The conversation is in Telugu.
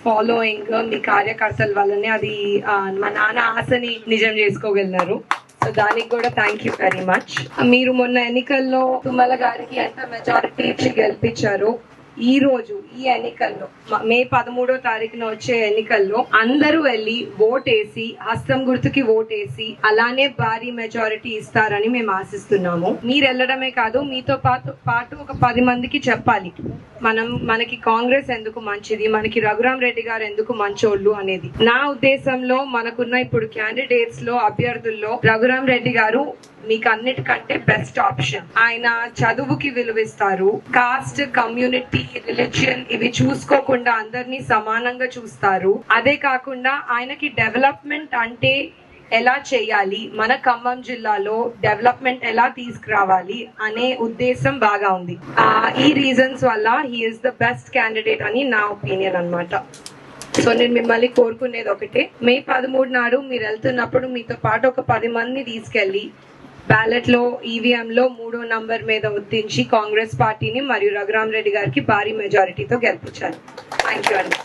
ఫాలోయింగ్ మీ కార్యకర్తల వల్లనే అది మా నాన్న ఆశని నిజం చేసుకోగలిగినారు. సో దానికి కూడా థ్యాంక్ యూ వెరీ మచ్. మీరు మొన్న ఎన్నికల్లో తుమ్మల గారికి ఎంత మెజారిటీ ఇచ్చి గెలిపించారు. ఈ రోజు ఈ ఎన్నికల్లో మే 13వ తారీఖున వచ్చే ఎన్నికల్లో అందరూ వెళ్ళి ఓటేసి హస్తం గుర్తుకి ఓటేసి అలానే భారీ మెజారిటీ ఇస్తారని మేము ఆశిస్తున్నాము. మీరు వెళ్ళడమే కాదు, మీతో పాటు ఒక 10 మందికి చెప్పాలి మనకి కాంగ్రెస్ ఎందుకు మంచిది, మనకి రఘురామ్ రెడ్డి గారు ఎందుకు మంచోళ్ళు అనేది. నా ఉద్దేశంలో మనకున్న ఇప్పుడు క్యాండిడేట్స్ లో అభ్యర్థుల్లో రఘురామ్ రెడ్డి గారు మీకు అన్నిటికంటే బెస్ట్ ఆప్షన్. ఆయన చదువుకి విలువిస్తారు, కాస్ట్, కమ్యూనిటీ, రిలీజియన్ ఇవి చూసుకోకుండా అందరినీ సమానంగా చూస్తారు. అదే కాకుండా ఆయనకి డెవలప్మెంట్ అంటే ఎలా చేయాలి, మన ఖమ్మం జిల్లాలో డెవలప్మెంట్ ఎలా తీసుకురావాలి అనే ఉద్దేశం బాగా ఉంది. ఈ రీజన్స్ వల్ల he is the best candidate అని నా ఒపీనియన్ అన్నమాట. సో నేను మిమ్మల్ని కోరుకునేది ఒకటే, మే 13 నాడు మీరు వెళ్తున్నప్పుడు మీతో పాటు ఒక 10 మందిని తీసుకెళ్లి బ్యాలెట్ లో ఈవీఎం లో 3వ నంబర్ మీద ఒత్తించి కాంగ్రెస్ పార్టీని మరియు రఘురామ్ రెడ్డి గారికి భారీ మెజారిటీతో గెలిపించారు. థ్యాంక్ యూ అండి.